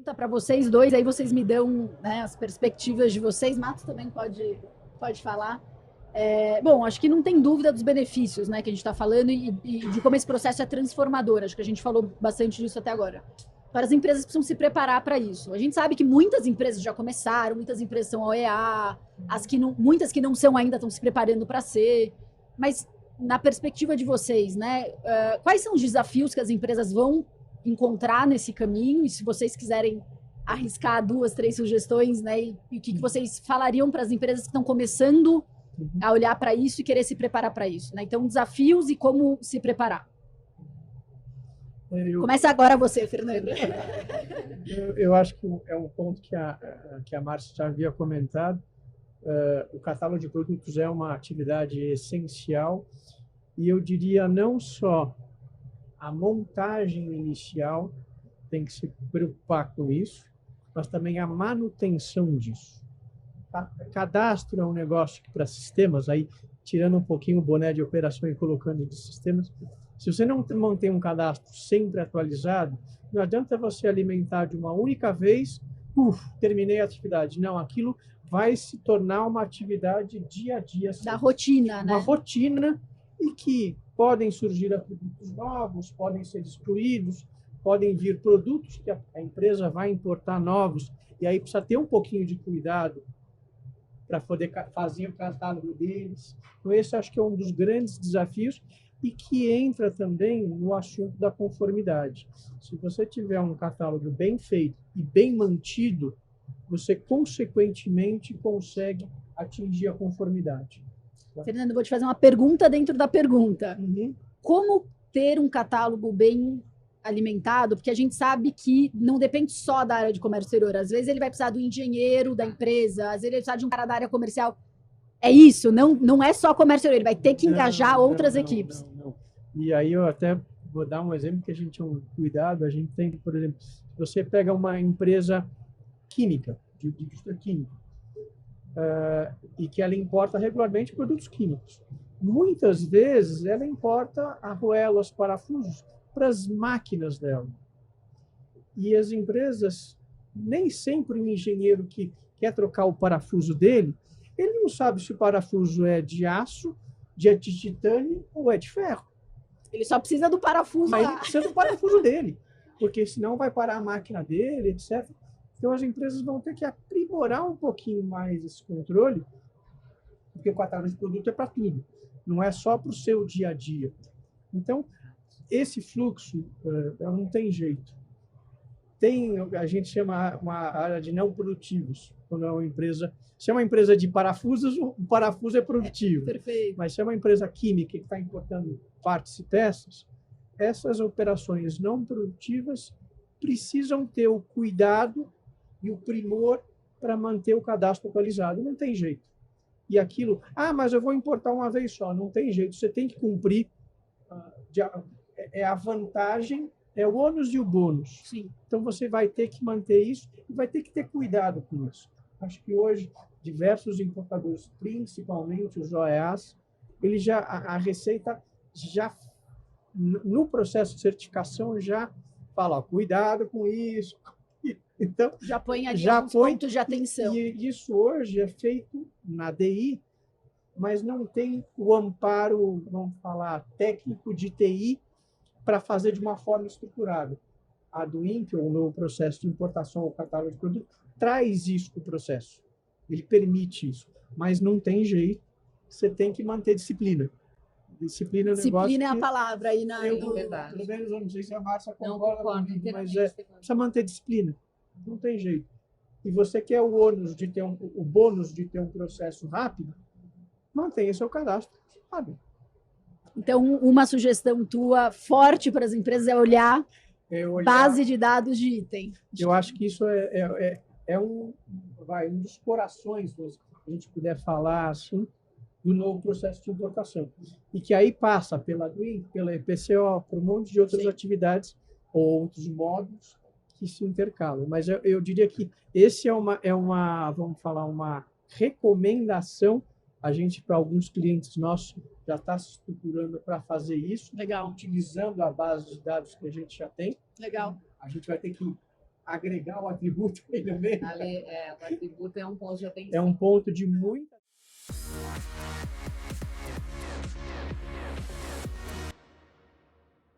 Pergunta para vocês dois, aí vocês me dão, né, as perspectivas de vocês. Matos também pode falar. Bom, acho que não tem dúvida dos benefícios, né, que a gente está falando e de como esse processo é transformador. Acho que a gente falou bastante disso até agora. Agora, as empresas precisam se preparar para isso. A gente sabe que muitas empresas já começaram, muitas empresas são OEA, muitas que não são ainda estão se preparando para ser. Mas, na perspectiva de vocês, né, quais são os desafios que as empresas vão encontrar nesse caminho? E se vocês quiserem arriscar 2, 3 sugestões, né, e o que vocês falariam para as empresas que estão começando a olhar para isso e querer se preparar para isso, né? Então, desafios e como se preparar. Começa agora você, Fernando. Eu acho que é um ponto que a Márcia já havia comentado. O catálogo de produtos é uma atividade essencial e eu diria não só a montagem inicial tem que se preocupar com isso, mas também a manutenção disso. Cadastro é um negócio que para sistemas, aí tirando um pouquinho o boné de operação e colocando de sistemas, se você não mantém um cadastro sempre atualizado, não adianta você alimentar de uma única vez, terminei a atividade. Não, aquilo vai se tornar uma atividade dia a dia. Da rotina, né? Uma rotina e que podem surgir produtos novos, podem ser excluídos, podem vir produtos que a empresa vai importar novos, e aí precisa ter um pouquinho de cuidado para poder fazer o catálogo deles. Então, esse acho que é um dos grandes desafios e que entra também no assunto da conformidade. Se você tiver um catálogo bem feito e bem mantido, você, consequentemente, consegue atingir a conformidade. Fernando, vou te fazer uma pergunta dentro da pergunta. Uhum. Como ter um catálogo bem alimentado? Porque a gente sabe que não depende só da área de comércio exterior. Às vezes ele vai precisar do engenheiro da empresa, às vezes ele vai precisar de um cara da área comercial. É isso, não é só comércio exterior, ele vai ter que engajar outras equipes. Não. E aí eu até vou dar um exemplo que a gente tem um cuidado. A gente tem, por exemplo, se você pega uma empresa química, de indústria química, e que ela importa regularmente produtos químicos. Muitas vezes ela importa arruelas, parafusos para as máquinas dela. E as empresas, nem sempre o engenheiro que quer trocar o parafuso dele, ele não sabe se o parafuso é de aço, de titânio ou é de ferro. Ele só precisa do parafuso. Mas ele precisa do parafuso dele, porque senão vai parar a máquina dele, etc. Então, as empresas vão ter que aprimorar um pouquinho mais esse controle, porque o catálogo de produto é para tudo, não é só para o seu dia a dia. Então, esse fluxo não tem jeito. A gente chama uma área de não produtivos, quando é uma empresa. Se é uma empresa de parafusos, o parafuso é produtivo. Perfeito. Mas se é uma empresa química que está importando partes e peças, essas operações não produtivas precisam ter o cuidado e o primor para manter o cadastro atualizado. Não tem jeito. E aquilo, mas eu vou importar uma vez só. Não tem jeito. Você tem que cumprir. É a vantagem, é o ônus e o bônus. Sim. Então, você vai ter que manter isso e vai ter que ter cuidado com isso. Acho que hoje, diversos importadores, principalmente os OEAs, a Receita já, no processo de certificação, já fala, cuidado com isso. Então, já põe ali alguns pontos de atenção. E isso hoje é feito na DI, mas não tem o amparo, vamos falar, técnico de TI para fazer de uma forma estruturada. A do INPE, ou no processo de importação ou catálogo de produto, traz isso para o processo. Ele permite isso, mas não tem jeito. Você tem que manter disciplina. Disciplina é a palavra aí na verdade. Pelo menos eu não sei se a Márcia concorda comigo, mas precisa manter disciplina. Não tem jeito. E você quer o ônus de ter o bônus de ter um processo rápido, mantenha seu cadastro rápido. Então, uma sugestão tua forte para as empresas é olhar base de dados de item. Eu acho que isso é um dos corações, se a gente puder falar assim, do novo processo de importação. E que aí passa pela DWIN, pela EPCO, por um monte de outras atividades ou outros módulos que se intercalam. Mas eu diria que esse vamos falar, uma recomendação. A gente, para alguns clientes nossos, já está se estruturando para fazer isso. Legal. Utilizando a base de dados que a gente já tem. Legal. A gente vai ter que agregar o atributo aí no meio. O atributo é um ponto de atenção. É um ponto de muita